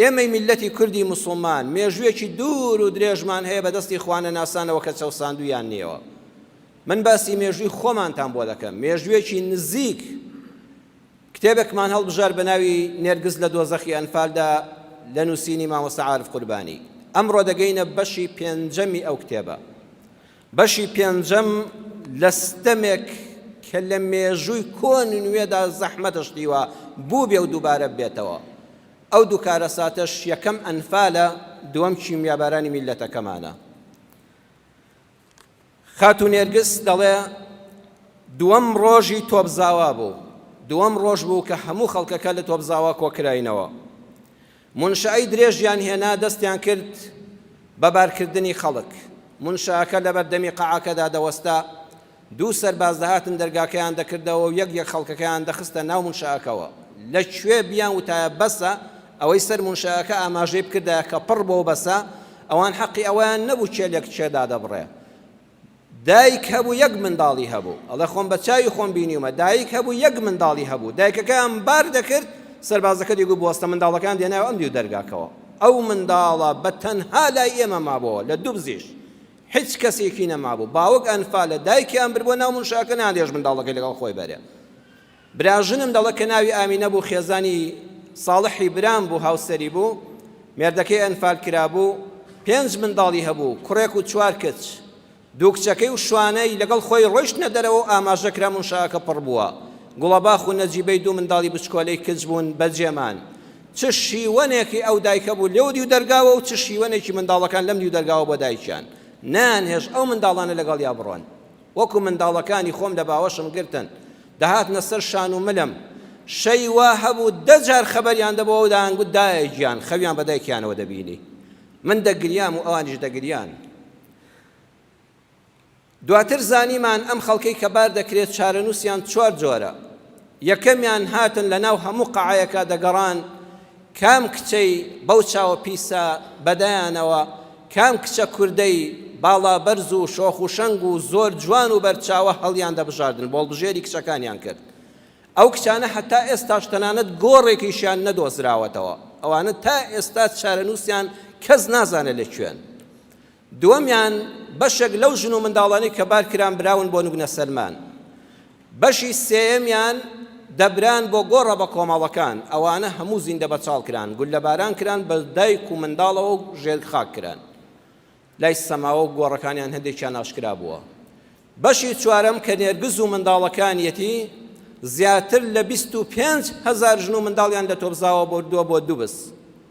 ئێمەی میلەتی کوردی موسڵمان مێژوویەکی دوور و درێژمان هەیە بەدەستی خوانە ناسانەوە کە چەوساندویان نییەوە. من باسی مێژووی خۆمانتان بۆ دەکەم، مێژوویەکی نزیک کتێبێکمان هەڵبژار بە ناوی نێرگز لە دۆزەخی ئەنفالدا لە نووسینی مامۆستا عارف قوربانی. ئەمڕۆ دەگەینە بەشی پێنجەمی ئەو کتێبە. بەشی پێنجەم لە ستەمێک کە لە مێژووی کۆن نوێدا زەحمەتش دیوە بوو بێ و دووبارە بێتەوە. ئەو دوو کارە ساتەش یەکەم ئەنفالە، دووەم کیمیابارانی میلەتەکەمانە. خاتون نێرگس دەڵێ دووەم ڕۆژی تۆپزاوا بوو، دووەم ڕۆژ بوو کە هەموو خەڵکەکە لە تۆپزاوا کۆکراینەوە. منشایی درێژیان هێنا دەستیان کرد بە بارکردنی خەڵک. منشاکە لە بەردەمی قەعاکەدا دەوەستا، دوو سەرباز دەهاتن دەرگاکەیان دەکردەوە و یەک خەڵکەکەیان دەخستە ناو منشاکەوە. لەکوێ بیان وتایە بەسە، ئەوەی سەر منشاکە ئاماژەی بکردایە کە پڕ بۆ بەسە، ئەوان حەقی ئەویان نەبوو چێلێک چێدا دەبڕێ. دایک هەبوو یەک منداڵی هەبوو، ئەڵێ خۆم بە چاوی خۆم بینیومە، دایک هەبوو یەک منداڵی هەبوو، دایکەکەیان بار دەکرد، سەربازەکە دیگو بوەستە منداڵەکان دێناوە ئەم دیو دەرگاکەوە. ئەو منداڵە بە تەنها لای ئێمە مابەوە لە دوو بزیش، هیچ کەسێکی نەمابوو. باوەک ئەنفالە دایکیان بردبووە ناو منشاکە نادێژ منداڵەکە لەگەڵ خۆی بەرێ. براژنم دەڵێ کە ناوی ئامینە بوو، خێزانی ساڵحی برام بوو، هاوسەری بوو، مێردەکەی ئەنفال کرابوو، 5 منداڵی هەبوو، کوڕێک و 4 کچ. دوو کچەکەی و شوانەی لەگەڵ خۆی ڕۆیشتنە دەرەوە و ئاماژەکرا منشاکە پڕ بووە. گوڵەباخ و نەجیبەی دوو منداڵی بچکۆلەی کچ بوون بەجێمان. چ شیوەنێکی ئەو دایکە بوو لەو دیو دەرگاوە و چ شیوەنێکی منداڵەکان لەم دیو دەرگاوە بۆ دایکیان. نانهێش ئەو منداڵانە لەگەڵ یا بڕۆن. وەکو منداڵەکانی خۆم لە باوەشم گرتن، دەهاتنە سەر شان و ملم، شەی وا هەبوو 10 جار خەبەریان دەبەوە و دایانگوت دایەگیان، خەویان بە دایکیانەوە دەبینی. من دەگریام و ئەوانیش دەگریان. دواتر زانیمان ئەم خەڵکەی کە بار دەکرێت چارەنووسیان 4 جۆرە. یەکەمیان هاتن لە ناو هەموو قەعایەکە دەگەڕان کام کچەی بەو چاوە پیسە بەدایانەوە، کام کچە کوردەی باڵا بەرز و شۆخ و شەنگ و زۆر جوان و بەرچاوە هەڵیان دەبژاردن، بۆڵبژێری کچەکانیان کرد. ئەو کچانە هەتا ئێستاش تەنانەت گۆڕێکیشیان نەدۆزراوەتەوە، ئەوانە تا ئێستا چارەنووسیان کەس نازانە لەکوێن. دووەمیان بەشێک لەو ژن و منداڵانەی کە بارکران براون بۆ نوگنە سەلمان. بەشی سێیەمیان دەبران بۆ گۆڕە بە کۆمەڵەکان، ئەوانە هەموو زیندە بەچاڵ کران، گول لە باران کران، بە دایک و منداڵەوە و ژێر خاک کران. لای سەماوە و گۆڕەکانیان هەندێکیان ئاشکرا بووە. بەشی چوارەم کە نێرگز و منداڵەکانیەتی زیاتر لە 25,000 ژن و منداڵیان لە تۆپزاوە بردووە بۆ دووبس.